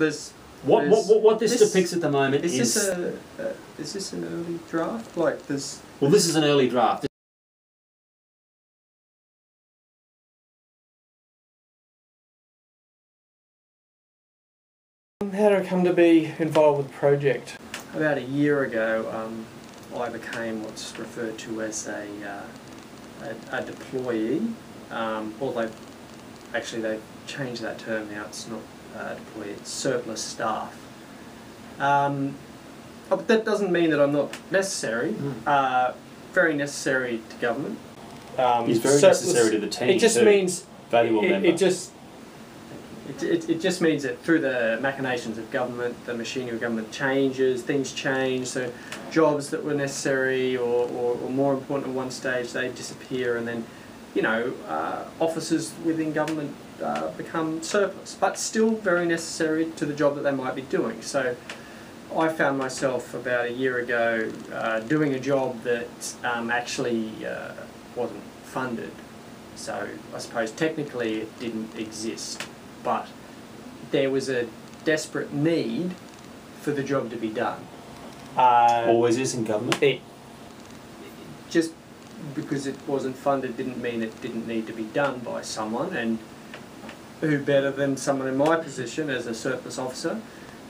there's... What this depicts at the moment is... Is this an early draft? Like, there's... Well, this is an early draft. How did I come to be involved with the project? About a year ago, I became what's referred to as a deployee. Although, actually, they've changed that term now. It's not deployee; it's surplus staff. But that doesn't mean that I'm not necessary. Very necessary to government. He's very necessary to the team. It just means valuable member. It just means that through the machinations of government, the machinery of government changes, things change, so jobs that were necessary or more important at one stage, they disappear, and then, you know, officers within government become surplus, but still very necessary to the job that they might be doing. So I found myself about a year ago doing a job that actually wasn't funded. So I suppose technically it didn't exist, but there was a desperate need for the job to be done. Always is in government? Just because it wasn't funded didn't mean it didn't need to be done by someone, and who better than someone in my position as a surplus officer.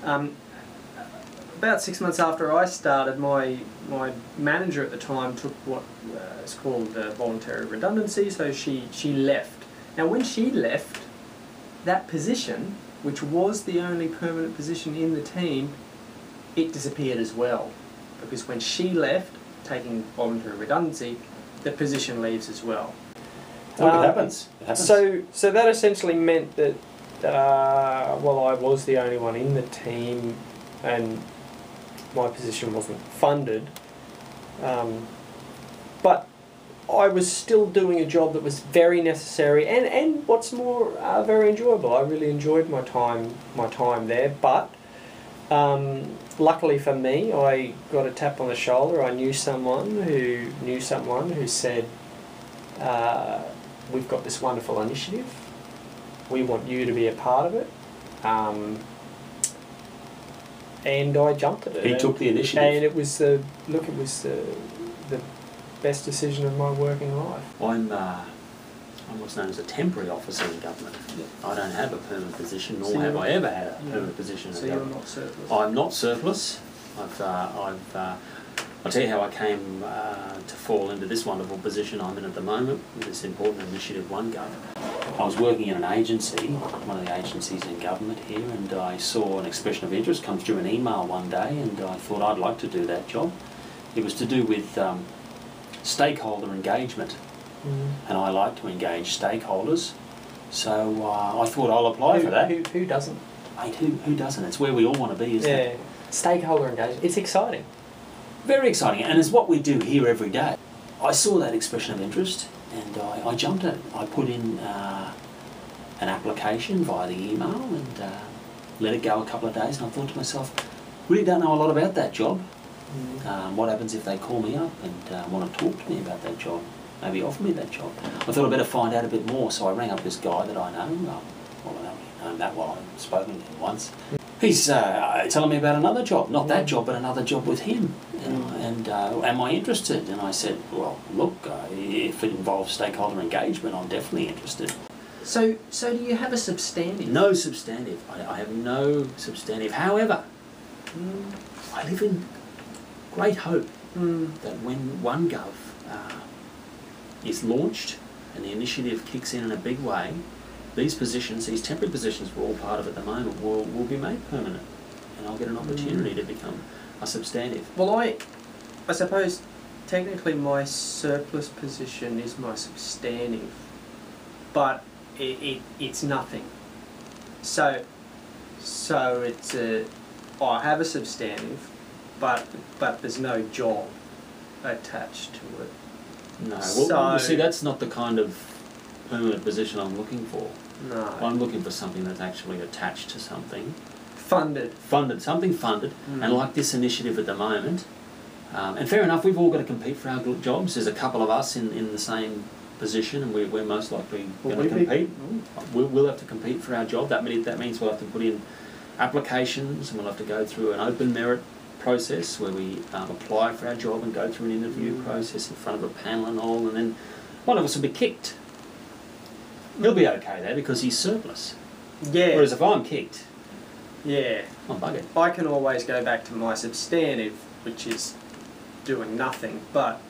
About 6 months after I started, my manager at the time took what is called voluntary redundancy, so she left. Now when she left, that position, which was the only permanent position in the team, it disappeared as well. Because when she left, taking voluntary redundancy, the position leaves as well. Well, it happens. It happens. So that essentially meant that, well, I was the only one in the team, and my position wasn't funded. But I was still doing a job that was very necessary and what's more, very enjoyable. I really enjoyed my time there. But luckily for me, I got a tap on the shoulder. I knew someone who said, "We've got this wonderful initiative. We want you to be a part of it." And I jumped at it. He took the initiative. And it was the best decision of my working life. I'm what's known as a temporary officer in government. I don't have a permanent position, nor have I ever had a permanent position in government. You're not surplus? I'm not surplus. I'll tell you how I came to fall into this wonderful position I'm in at the moment, with this important initiative, OneGov. I was working in an agency, one of the agencies in government here, and I saw an expression of interest come through an email one day, and I thought I'd like to do that job. It was to do with stakeholder engagement, and I like to engage stakeholders, so I thought I'll apply for that. Who doesn't? Mate, who doesn't? It's where we all want to be, isn't it? Stakeholder engagement. It's exciting. Very exciting, and it's what we do here every day. I saw that expression of interest, and I jumped at it. I put in an application via the email and let it go a couple of days, and I thought to myself, really don't know a lot about that job. What happens if they call me up and want to talk to me about that job, maybe offer me that job? I thought I'd better find out a bit more, so I rang up this guy that I know. Well, I don't really know him that well, I've spoken to him once. He's telling me about another job, not that job, but another job with him. And am I interested? And I said, well, look, if it involves stakeholder engagement, I'm definitely interested. So do you have a substantive? No substantive. I have no substantive. However, I live in great hope that when OneGov is launched and the initiative kicks in a big way, these positions, these temporary positions we're all part of at the moment, will be made permanent, and I'll get an opportunity to become a substantive. Well, I suppose technically my surplus position is my substantive, but it's nothing. So it's I have a substantive, but there's no job attached to it. No, well, see, that's not the kind of permanent position I'm looking for. No. I'm looking for something that's actually attached to something. Funded, something funded, and like this initiative at the moment. And fair enough, we've all got to compete for our jobs. There's a couple of us in the same position, and we're most likely going to compete. We'll have to compete for our job. That means we'll have to put in applications, and we'll have to go through an open merit process where we apply for our job and go through an interview process in front of a panel and all, and then one of us will be kicked. He'll be okay there because he's surplus. Yeah. Whereas if I'm kicked, Yeah. I'm buggered. I can always go back to my substantive, which is doing nothing, but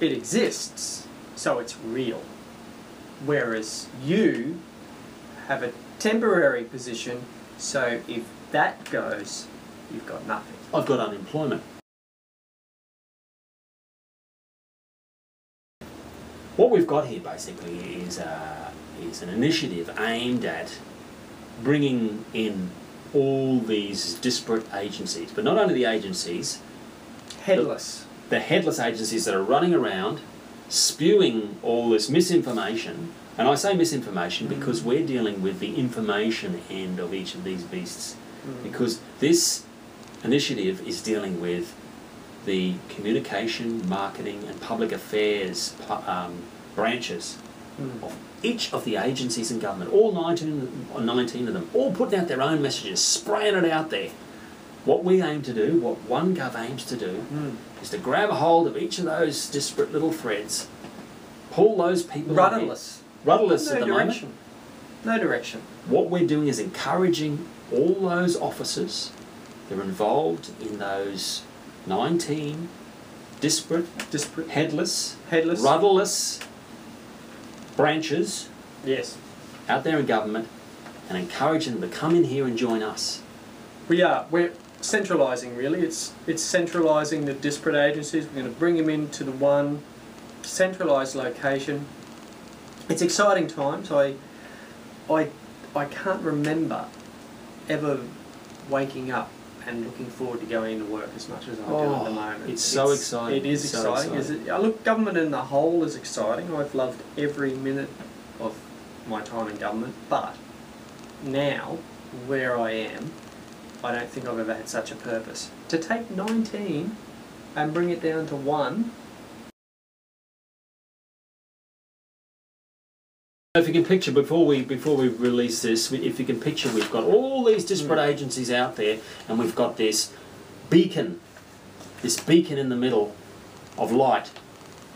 it exists, so it's real. Whereas you have a temporary position, so if that goes, you've got nothing. I've got unemployment. What we've got here basically is an initiative aimed at bringing in all these disparate agencies, but not only the agencies, Headless. the headless agencies that are running around spewing all this misinformation. And I say misinformation because we're dealing with the information end of each of these beasts. Because this initiative is dealing with the communication, marketing and public affairs branches of each of the agencies in government, all 19 of them, all putting out their own messages, spraying it out there. What we aim to do, what OneGov aims to do, is to grab a hold of each of those disparate little threads, pull those people Rudderless. Rudderless No at the direction. moment. No direction. What we're doing is encouraging all those officers that are involved in those 19 disparate, headless, rudderless branches Yes. out there in government, and encouraging them to come in here and join us. We are. We're centralising, really. It's centralising the disparate agencies. We're going to bring them into the one centralised location. It's exciting times. I can't remember ever waking up and looking forward to going to work as much as I do at the moment. It's so exciting. It is so exciting. Look, government in the whole is exciting. I've loved every minute of my time in government, but now, where I am, I don't think I've ever had such a purpose. To take 19 and bring it down to 1. If you can picture, before we release this, if you can picture, we've got all these disparate agencies out there, and we've got this beacon in the middle of light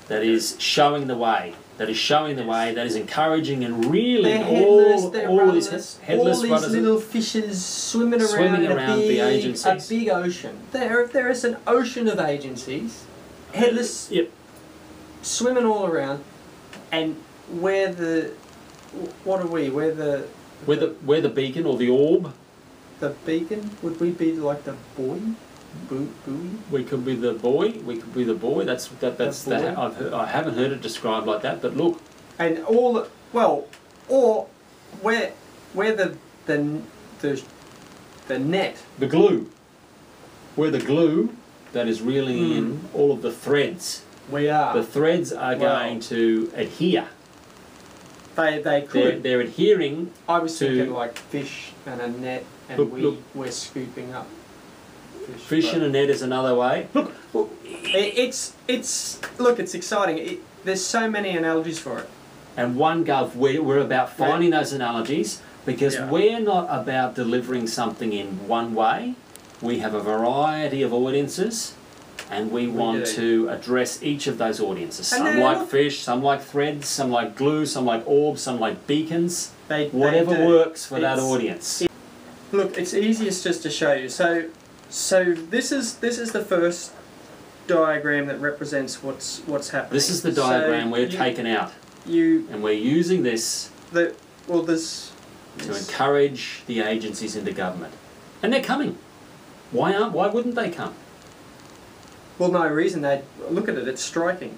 that is showing the way, that is encouraging and reeling all of these headless rudders, little fishes swimming around the agencies. A big ocean. There is an ocean of agencies, headless, swimming all around, and where the beacon or the orb. The beacon? Would we be like the buoy? Buoy? We could be the buoy. We could be the buoy. That's I haven't heard it described like that. But look, and or where the net, the glue, where the glue that is reeling in all of the threads. We are. The threads are going to adhere. They could. They're adhering. I was thinking like fish and a net, and we're scooping up fish and a net is another way. Look, it's exciting. There's so many analogies for it. And OneGov, we're about finding those analogies, because we're not about delivering something in one way. We have a variety of audiences, and we want to address each of those audiences. Some like fish, some like threads, some like glue, some like orbs, some like beacons. Whatever works for that audience. Look, it's easiest just to show you. So this is the first diagram that represents what's happening. This is the diagram we're taking out. And we're using this to encourage the agencies into government. And they're coming. Why wouldn't they come? Well, no reason. They look at it. It's striking.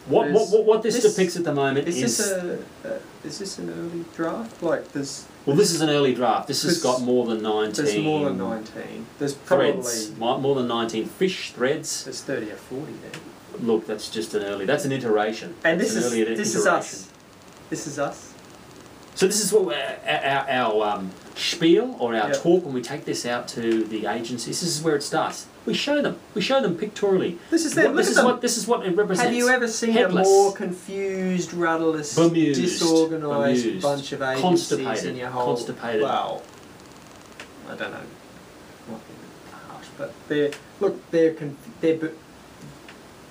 What this depicts at the moment is this an early draft? Like there's. Well, this is an early draft. This has got more than 19. There's more than 19. There's probably threads. More than 19 fish threads. There's 30 or 40 there. Look, that's just an early. That's an iteration. And this is us. This is us. So this is what our spiel or our talk when we take this out to the agencies. This is where it starts. We show them. We show them pictorially. This is them. This is what it represents. Have you ever seen a more confused, rudderless, disorganised bunch of agencies in your whole? Constipated. Well, I don't know. Might be a bit harsh, but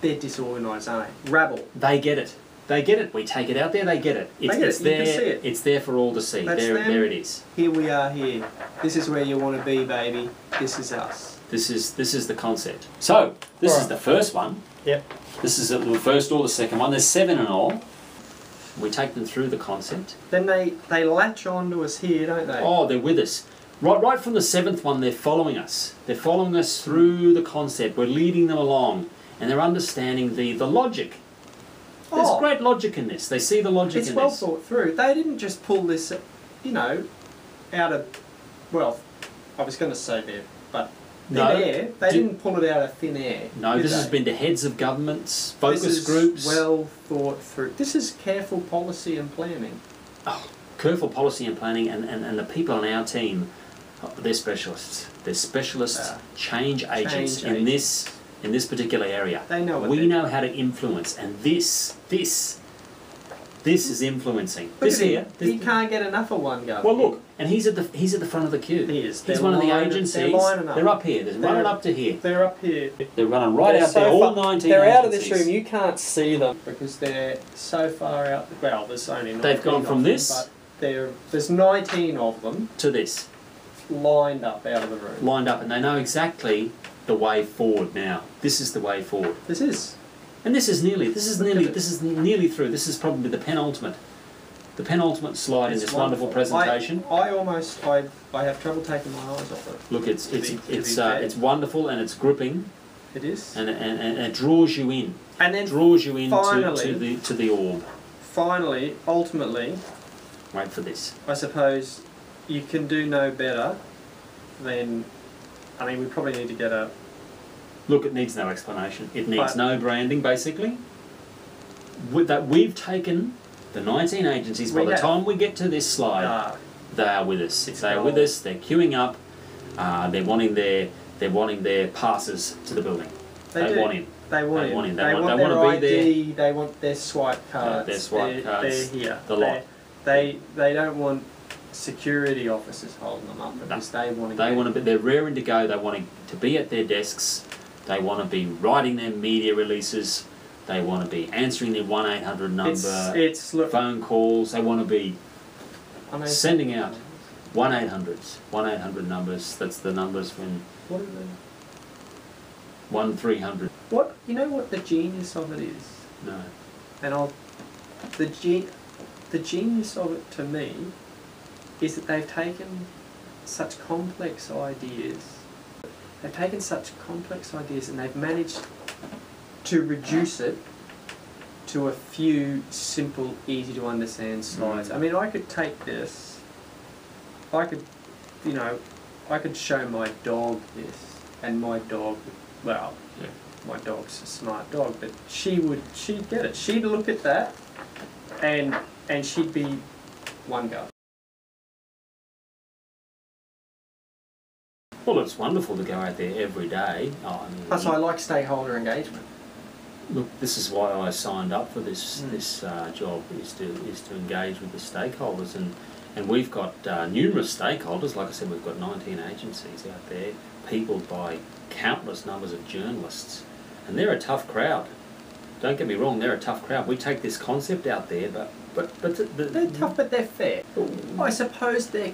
they're disorganised, aren't they? Rabble. They get it. They get it. We take it out there. They get it. It's there. You can see it. It's there for all to see. There it is. Here we are. Here. This is where you want to be, baby. This is us. This is the concept. So this is the first one. Yep. This is the first or the second one. There's 7 in all. We take them through the concept. Then they latch on to us here, don't they? Oh, they're with us. Right from the 7th one, they're following us. They're following us through the concept. We're leading them along, and they're understanding the logic. There's great logic in this. They see the logic in this. It's well thought through. They didn't just pull this, out of, well, I was going to say there, but thin air. They didn't pull it out of thin air. No, this has been to heads of governments, focus groups. Well thought through. This is careful policy and planning. Oh, careful policy and planning, and the people on our team, they're specialists. They're specialist change agents in this particular area. They know what we know how to influence, and this is influencing. He can't get enough of one guy. Well, look, and he's at the front of the queue. He is. He's one of the agencies. They're up here. They're running up to here. They're up here. They're running right out there. All 19. They're out of this room. You can't see them because they're so far out. Well, there's only 19. They've gone from this, but there's 19 of them to this, lined up out of the room. Lined up, and they know exactly the way forward now. This is the way forward. This is. And this is nearly through. This is probably the penultimate slide in this wonderful presentation. I have trouble taking my eyes off it. Look, it's wonderful, and it's gripping. It is. And it draws you in. And then draws you in to the orb. Finally, ultimately, wait for this. I suppose you can do no better than. I mean, we probably need to get a. Look, it needs no explanation. It needs no branding, basically. We've taken the 19 agencies. By the time we get to this slide, they are with us. They are with us. They're queuing up. They're wanting their passes to the building. They want in. They want in. They want their ID. They want their swipe cards. Their swipe cards. They're here. The lot. They don't want security officers holding them up because they want to. They're raring to go. They want to be at their desks. They want to be writing their media releases. They want to be answering their 1-800 number, phone calls. They want to be sending out 1-800 numbers. That's the numbers when. What are they? 1-300. What you know? What the genius of it is? No. And the genius of it to me is that they've taken such complex ideas. They've taken such complex ideas and they've managed to reduce it to a few simple, easy to understand slides. I mean, I could take this, I could show my dog this, and my dog, my dog's a smart dog, but she'd get it. She'd look at that and she'd be one go. Well, it's wonderful to go out there every day. Plus, I like stakeholder engagement. Look, this is why I signed up for this job, is to engage with the stakeholders, and we've got numerous stakeholders. Like I said, we've got 19 agencies out there, peopled by countless numbers of journalists, and they're a tough crowd. Don't get me wrong, they're a tough crowd. We take this concept out there, but they're tough, but they're fair. I suppose they're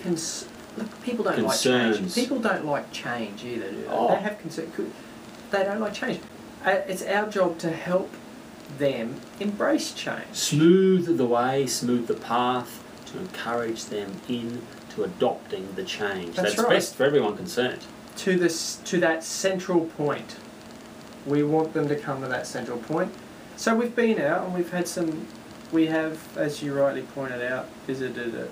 look, people don't like change. People don't like change either, do they? They have concern. They don't like change. It's our job to help them embrace change. Smooth the way, smooth the path, to encourage them into adopting the change. That's right. Best for everyone concerned. To that central point. We want them to come to that central point. So we've been out and we've had we have, as you rightly pointed out, visited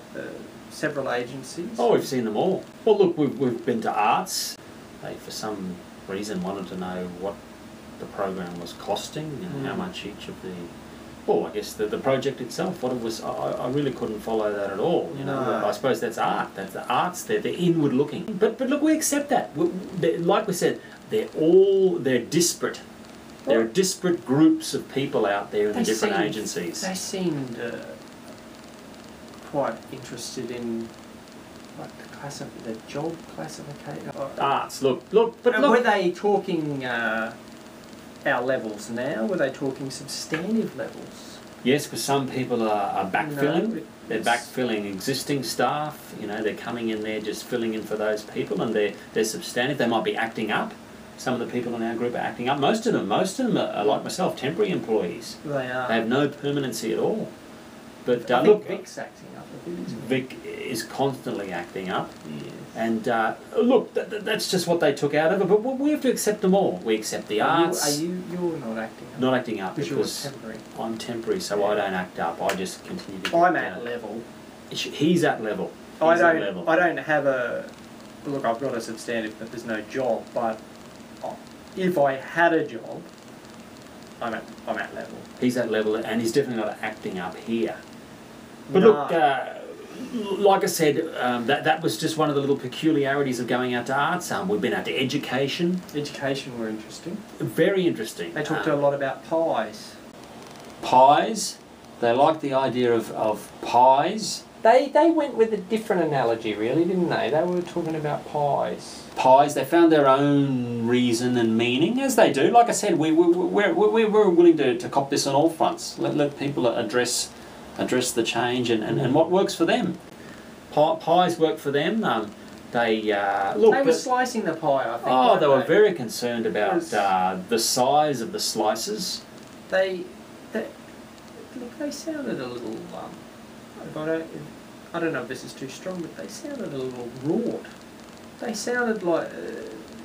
several agencies. Oh, we've seen them all. Well, look, we've been to Arts. They, for some reason, wanted to know what the program was costing and how much each of the... Well, I guess the project itself, what it was... I really couldn't follow that at all. You know, I suppose that's art. That's the arts. They're inward looking. But look, we accept that. Like we said, they're disparate. There are disparate groups of people out there in the different agencies. They seemed quite interested in the job classification. Arts, look, but Were look. they talking our levels now? Were they talking substantive levels? Yes, because some people are backfilling. No, They're backfilling existing staff. You know, they're coming in there just filling in for those people, and they're substantive. They might be acting up. Some of the people in our group are acting up. Most of them are like myself, temporary employees. They are. They have no permanency at all. But I think look, Vic's acting up a bit, isn't he? Vic is constantly acting up. Yes. And look, that's just what they took out of it. But we have to accept them all. We accept the arts. You're not acting up? Not acting up Because because you're temporary. I'm temporary, so I don't act up. I just continue to. I'm get at down. level. He's at level. I He's at level. don't have a look. I've got a substantive, but there's no job. But if I had a job, I'm at level. He's at level, and he's definitely not acting up here. But No. look, like I said, that was just one of the little peculiarities of going out to arts. We've been out to education. Education were interesting. Very interesting. They talked a lot about pies. Pies. They like the idea of pies. They went with a different analogy, really, didn't they? They were talking about pies. Pies. They found their own reason and meaning, as they do. Like I said, we're willing to cop this on all fronts. Let people address the change and what works for them. Pies work for them. They look. They were slicing the pie, I think. Oh, weren't they were very concerned about Because the size of the slices. They sounded a little. I don't know if this is too strong, but they sounded a little wrought. They sounded like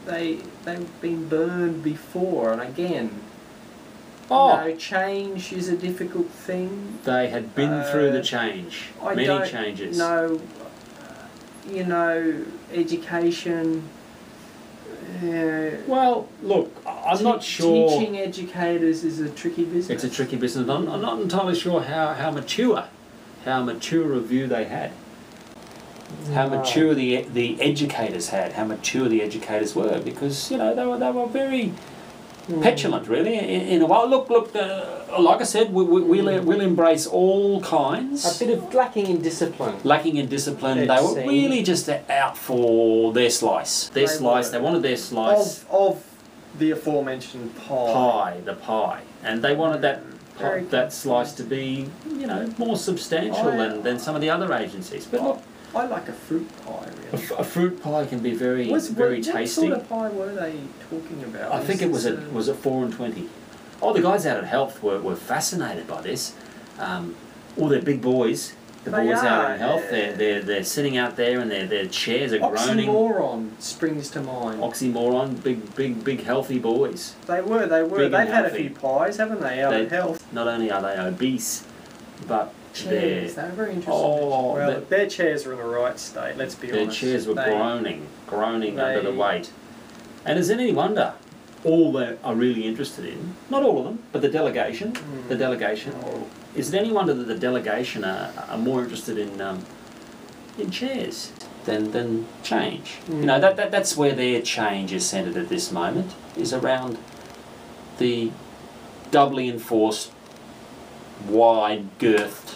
they've been burned before, and again. Oh, You know, change is a difficult thing. they had been through the change. I Many don't changes. know, you know, education. Well, look, I'm not sure. Teaching educators is a tricky business. It's a tricky business. I'm not entirely sure how mature a view they had. How mature the educators had. How mature the educators were, because you know they were very petulant, really. In a way, look. Like I said, we'll embrace all kinds. A bit of lacking in discipline. Lacking in discipline, It they were seemed. really just out for their slice. They They wanted their slice. of the aforementioned The pie, and they wanted Very that slice to be, you know, more substantial than some of the other agencies. But look, I like a fruit pie, really. a fruit pie can be very What tasty. sort of pie were they talking about? I think it was at 4 and 20. Oh, the guys out at Health were fascinated by this. All their big boys, the They boys out are, at Health, yeah. they're sitting out there and their chairs are groaning. Oxymoron springs to mind. Oxymoron, big healthy boys. They were. Big They've and had a healthy. few pies, haven't they, out at Health? Not only are they obese, but Chairs, they were very interesting. Oh, well, their chairs were in the right state, let's be their honest. chairs were groaning under the they- weight. And is it any wonder all they are really interested in, not all of them, but the delegation, is it any wonder that the delegation are more interested in chairs than change? You know, that's where their change is centred at this moment, is around the doubly enforced, wide-girthed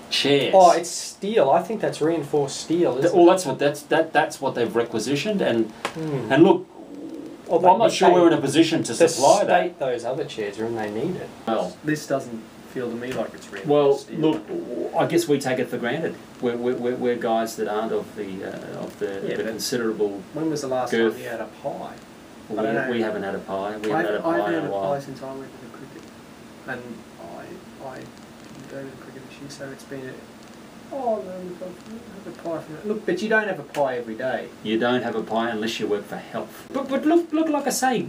chairs. Oh, it's steel. I think that's reinforced steel, isn't Well, it? that's what they've requisitioned, and look, Although I'm not sure we're in a position to the supply that. state those other chairs are in, they need it. Well, This doesn't feel to me like it's real. look, I guess we take it for granted. We're guys that aren't of the but considerable. When was the last girth. time you had a pie? We, I don't know. we haven't had a pie. We haven't had a I've pie in had a a while. pie since I went to the cricket, and I didn't go to the cricket this year, so it's been no, look, I've had a pie from it. Look, but you don't have a pie every day. You don't have a pie unless you work for Health. But look, like I say,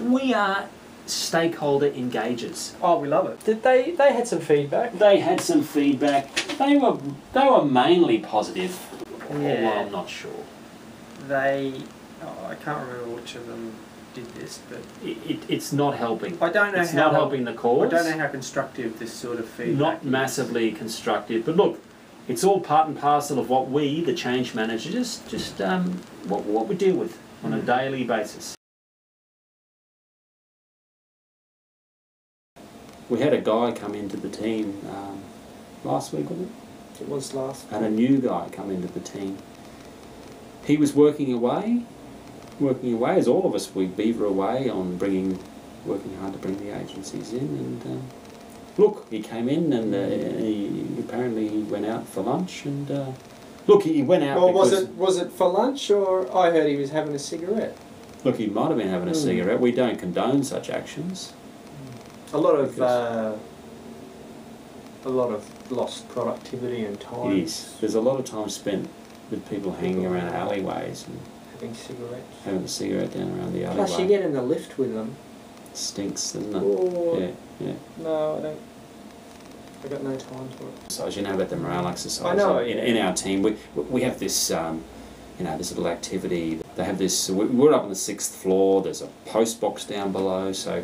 we are stakeholder engagers. Oh, we love it. Did they had some feedback? They had some feedback. They were mainly positive. Yeah. Well, I'm not sure. I can't remember which of them did this, but It's not helping. I don't know It's how not helping the cause. I don't know how constructive this sort of feedback Not is. massively constructive, but look, it's all part and parcel of what we, the change managers, just what we deal with on a daily basis. We had a guy come into the team last week, wasn't it? It was last. and a new guy come into the team. He was working away as all of us. We beaver away on working hard to bring the agencies in. And look, he came in and he went out for lunch. And look, he went out. Well, because, was it for lunch, or I heard he was having a cigarette? Look, he might have been having a cigarette. We don't condone such actions. A lot of lost productivity and time. It is. There's a lot of time spent with people hanging around alleyways and having cigarettes. having a cigarette down around the alleyway. Plus, you get in the lift with them. It stinks, doesn't it? Oh, Yeah. no, I don't. I got no time for it. So as you know about the morale exercise, I know, in our team, we have this, this little activity. They have this. We're up on the 6th floor. There's a post box down below. So,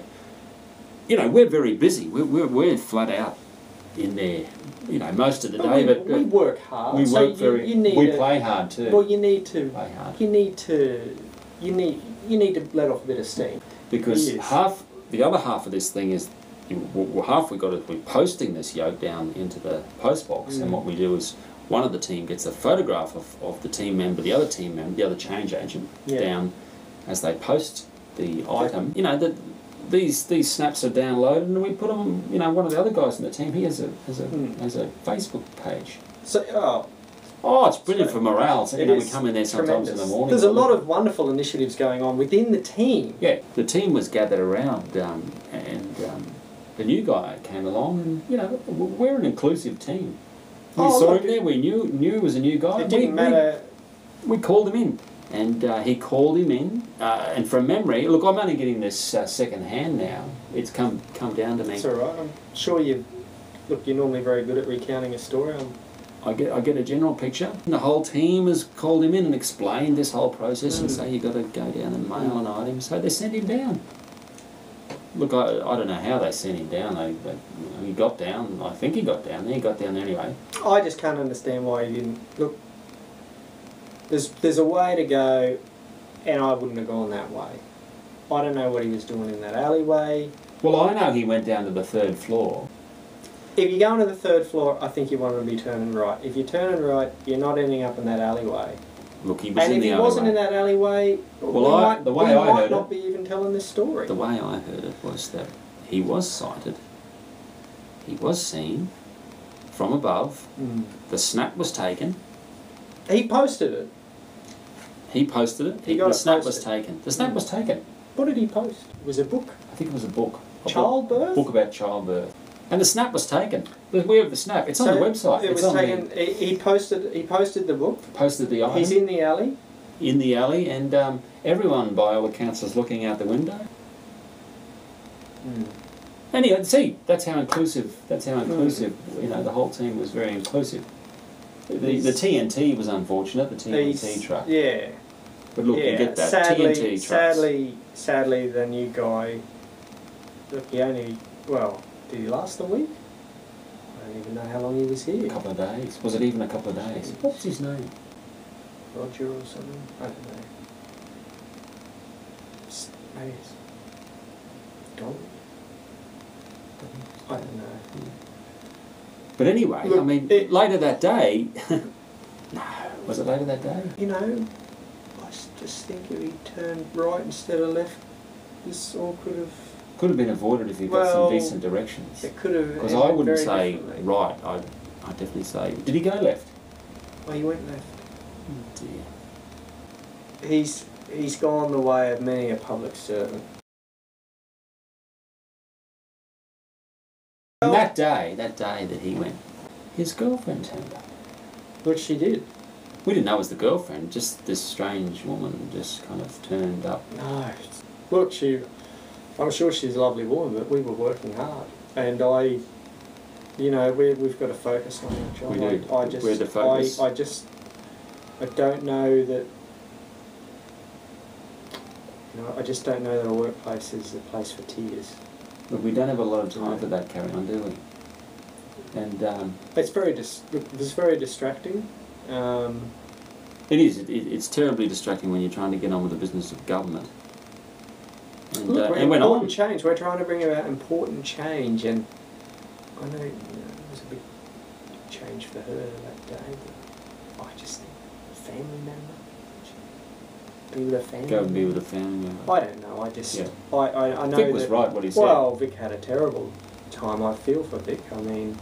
we're very busy. We're flat out in there. Most of the day. But we work hard. We so work very. We play hard too. Well, you need to play hard. You need to let off a bit of steam. Because the other half of this thing is, half we got is we're posting this yoke down into the post box, and what we do is one of the team gets a photograph of the team member, the other team member, the other change agent down as they post the item. These snaps are downloaded, and we put them. One of the other guys in the team, he has a Facebook page. So it's brilliant for morale. So we come in there sometimes in the morning. There's a lot of wonderful initiatives going on within the team. Yeah, the team was gathered around, and the new guy came along, and we're an inclusive team. We saw him there. We knew he was a new guy. It didn't matter. We called him in, and he called him in. And from memory, look, I'm only getting this second hand now. It's come down to me. That's all right. I'm sure you're normally very good at recounting a story. I get a general picture. The whole team has called him in and explained this whole process and say you've got to go down and mail an item. So they sent him down. Look, I don't know how they sent him down. He got down. I think he got down there. He got down there anyway. I just can't understand why he didn't. Look, there's a way to go, and I wouldn't have gone that way. I don't know what he was doing in that alleyway. Well, I know he went down to the 3rd floor. If you're going to the 3rd floor, I think you want to be turning right. If you're turning right, you're not ending up in that alleyway. Look, he was and in the alleyway. And if he wasn't in that alleyway, the way I might heard not be even telling this story. The way I heard it was that he was sighted, he was seen from above, the snap was taken. He posted it. He posted it. The snap was taken. The snap was taken. What did he post? It was a book? I think it was a book. Childbirth? Book about childbirth. And the snap was taken. We have the snap. It's on the website. It was taken. He posted the book. Posted the item. He's in the alley. In the alley, and everyone, by all accounts, was looking out the window. Anyway, see, that's how inclusive. That's how inclusive. The whole team was very inclusive. The TNT was unfortunate. The TNT truck. Yeah. But look, you get that. TNT trucks. Sadly, the new guy. Look, did he last a week? I don't even know how long he was here. A couple of days. Was it even a couple of days? What's his name? Roger or something? I don't know. Maybe it's Don? I don't know. But anyway, look, later that day... No, was it later that day? I just think if he turned right instead of left, this all could have... Could have been avoided if you got some decent directions. It could have. Because I wouldn't say right. I'd definitely say. Did he go left? Oh, he went left. Oh dear. He's gone the way of many a public servant. And that day that he went, his girlfriend turned up. Which she did. We didn't know it was the girlfriend. Just this strange woman just kind of turned up. No. Look, I'm sure she's a lovely woman, but we were working hard, and we've got to focus on our job. We do. We had to focus. I don't know that. I just don't know that a workplace is a place for tears. Look, we don't have a lot of time for that, carry on, do we? And it's very distracting. It is. It's terribly distracting when you're trying to get on with the business of government. And, Look, and important change. We're trying to bring about important change, and I know it was a bit changed for her that day. But I just think family member. Be with a family. Go and be with a family member. I don't know. I just Yeah. I know Vic was that, right what he said. well, Vic had a terrible time. I feel for Vic. I mean,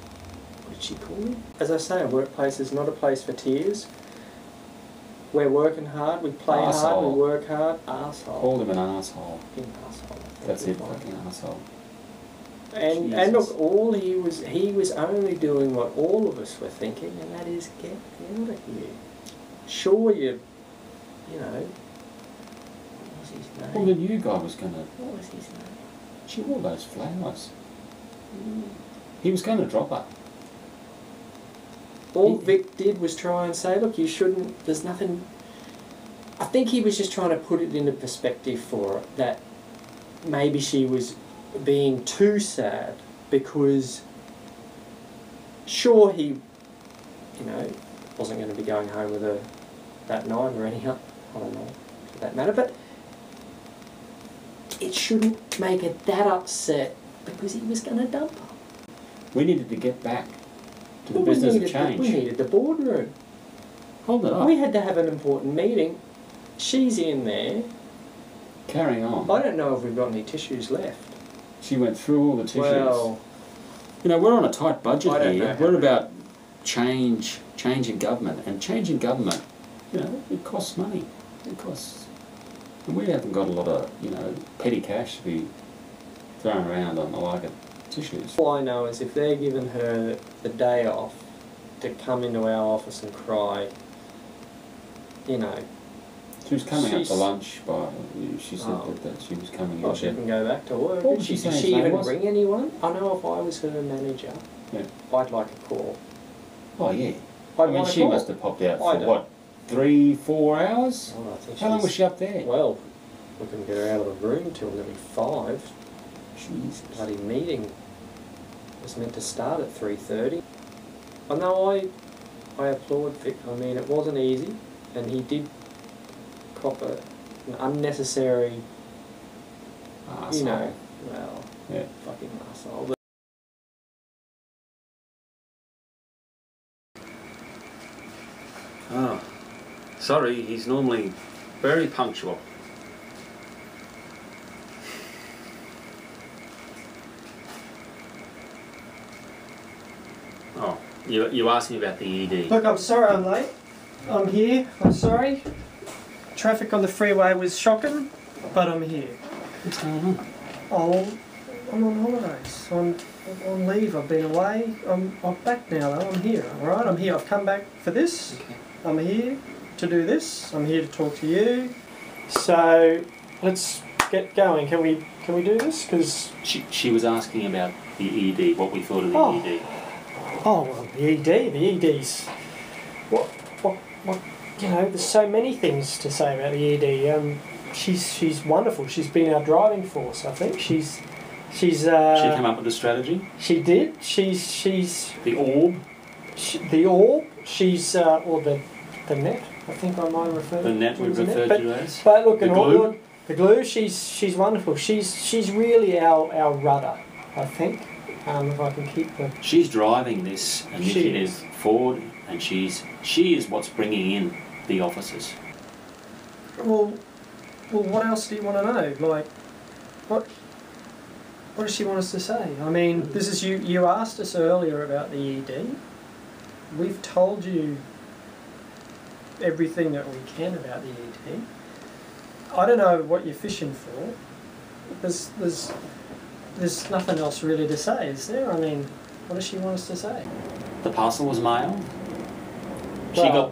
what did she call me? As I say, a workplace is not a place for tears. We're working hard. We play hard. Arsehole. We work hard. Arsehole. Called him an asshole. Fucking arsehole. That's it, fucking asshole. And Jesus. look, all he was only doing what all of us were thinking, and that is get out of here. Sure, you know, what was his name? Well, the new guy was going to... What was his name? She wore those flowers. He was going to drop her. All Vic did was try and say, look, you shouldn't, there's nothing... I think he was just trying to put it into perspective for her, that maybe she was being too sad because sure he, you know, wasn't going to be going home with her that night or anyhow, I don't know, for that matter, but it shouldn't make her that upset because he was going to dump her. We needed to get back to the Well, business of we change. needed the boardroom. Hold it up. We had to have an important meeting. She's in there. Carrying on. I don't know if we've got any tissues left. She went through all the tissues. Well, You know, we're on a tight budget I don't here. know how We're to- about change in government. And change in government, you know, it costs money. It costs... And we haven't got a lot of, you know, petty cash to be thrown around on the like of tissues. all I know is if they're giving her the day off to come into our office and cry, you know, She was coming up She's- to lunch, but she said Oh. that she was coming well, in. she can go back to work. What Did was she did saying she his name even was? ring anyone? I know if I was her manager, Yeah. I'd like a call. Oh, yeah. I'd I mean, want a she call. must have popped out I for, don't- what, 3-4 hours? Oh, I think How long was she's- she up there? Well, we couldn't get her out of the room till nearly 5. Jesus. Bloody meeting was meant to start at 3:30. I know I applaud Vic. I mean, it wasn't easy, and he did cop an unnecessary, you know, well, Yeah. fucking arsehole. But Oh, sorry, he's normally very punctual. Oh, you asked me about the ED. Look, I'm sorry I'm late. I'm here. I'm sorry. Traffic on the freeway was shocking, but I'm here. What's going on? Oh, I'm on holidays. I'm on leave. I've been away. I'm back now though. I'm here. All right. I'm here. I've come back for this. Okay. I'm here to do this. I'm here to talk to you. So let's get going. Can we do this? Because She was asking about the ED, what we thought of the Oh. ED. oh well, the ED. The ED's what you know. There's so many things to say about the ED. She's wonderful. She's been our driving force. I think she's. She came up with a strategy. She did. She's The orb, the orb. She's or the net. I think I might refer. the net to we as a net. referred But, to as. but look, The in all glue? good- the glue. She's wonderful. She's really our rudder. I think. If I can keep the. She's driving this initiative forward, and she is what's bringing in the officers. Well, what else do you want to know? Like, what does she want us to say? I mean, this is you asked us earlier about the ED. We've told you everything that we can about the ED. I don't know what you're fishing for. There's nothing else really to say, is there? I mean, what does she want us to say? The parcel was mailed. She Well, got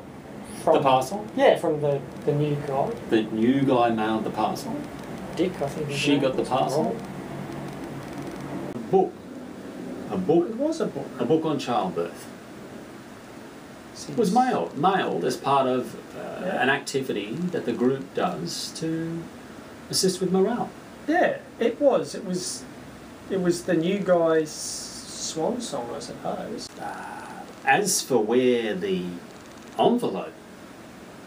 from, the parcel. Yeah, from the new guy, The new guy mailed the parcel. Dick, I think. his She name got the was. parcel. Book. A book. It was a book. A book on childbirth. It was mailed as part of an activity that the group does to assist with morale. Yeah, it was. It was the new guy's swan song, I suppose. As for where the envelope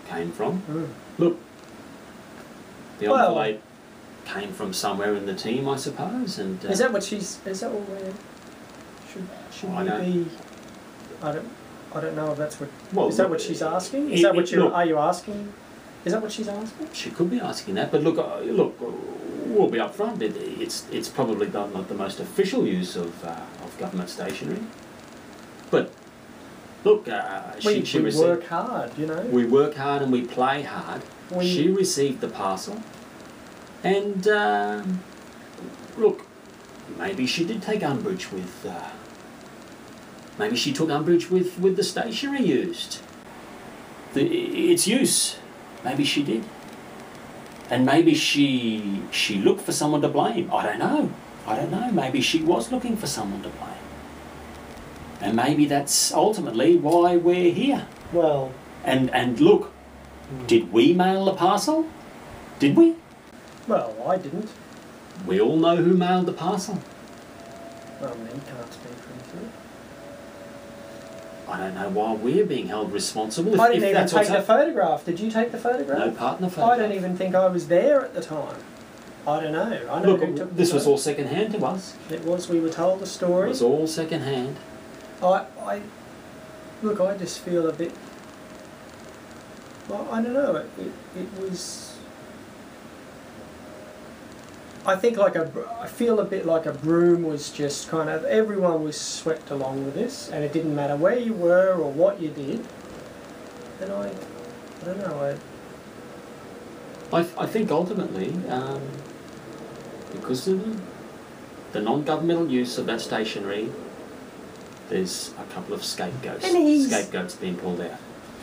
came from, look, the Well- envelope came from somewhere in the team, I suppose, and Is that what she's? Is that what we're? Should I we don't- be? I I don't know if that's what. Well, is that what she's asking? Is it- that what you look- are you asking? Is that what she's asking? She could be asking that, but look, we'll be upfront. It's probably not the most official use of government stationery, but look, We she work received. hard, you know. We work hard and we play hard. We- She received the parcel, and look, maybe she did take umbrage with. Maybe she took umbrage with the stationery used. Its use. Maybe she did. And maybe she looked for someone to blame. I don't know. Maybe she was looking for someone to blame. And maybe that's ultimately why we're here. Well, And look, did we mail the parcel? Did we? well, I didn't. We all know who mailed the parcel. Well, me can't speak for him. I don't know why we're being held responsible. I didn't even that's what's take the hap- photograph. Did you take the photograph? No part in the photograph. I don't even think I was there at the time. I don't know. I know who took Look, the this was photo. all second hand to us. It was. We were told the It story. was all second hand. Look. I just feel a bit. Well, I don't know. It was. I think I feel a bit like a broom was just kind of, everyone was swept along with this, and it didn't matter where you were or what you did. And I don't know, I think ultimately, because of the non-governmental use of that stationery, there's a couple of scapegoats. And he's- Scapegoats being pulled out.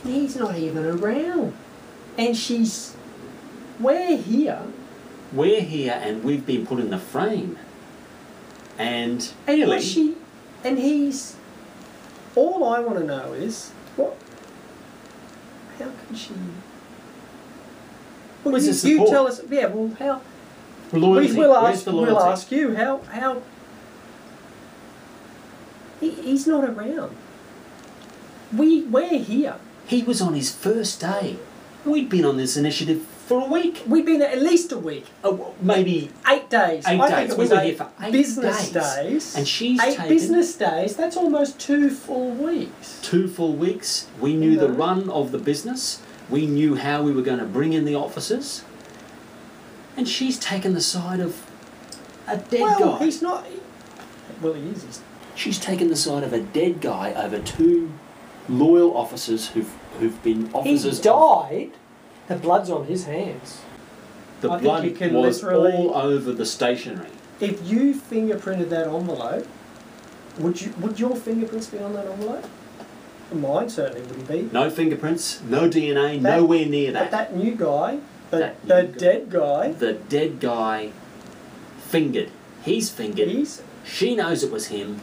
he's not even around. And we're here. We're here and we've been put in the frame. And And Ellie, he's. All I want to know is how can she? Well, Where's you, the support? you tell us. Yeah. Well, how? loyalty. We'll Where's ask. the loyalty? We'll ask you how. He's not around. We're here. He was on his first day. We'd been on this initiative for a week. We've been there at least a week. Maybe 8 days. 8 I days. think it We was were 8 here for 8 business days. days. And she's 8 taken business days. That's almost 2 full weeks. 2 full weeks. We knew the No. run of the business. We knew how we were going to bring in the officers. And she's taken the side of a dead Well, guy. he's not. Well, he is. She's taken the side of a dead guy over 2 loyal officers who've been He officers. died. The blood's on his hands. The I think blood you can was literally- all over the stationery. If you fingerprinted that envelope, would your fingerprints be on that envelope? Mine certainly wouldn't be. No fingerprints, no DNA, That- nowhere near But that. that new guy, the That the new guy. dead guy, The dead guy fingered. He's fingered. he's She knows it was him.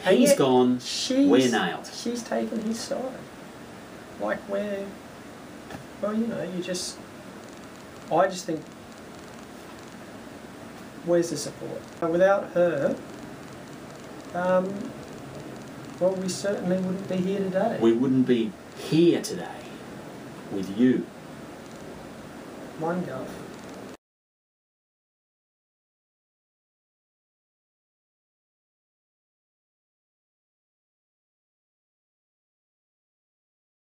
And He's yet gone. We're nailed. She's taken his side. Like where, well, you know, I just think, where's the support? Without her, well, we certainly wouldn't be here today. We wouldn't be here today with you. One Gov.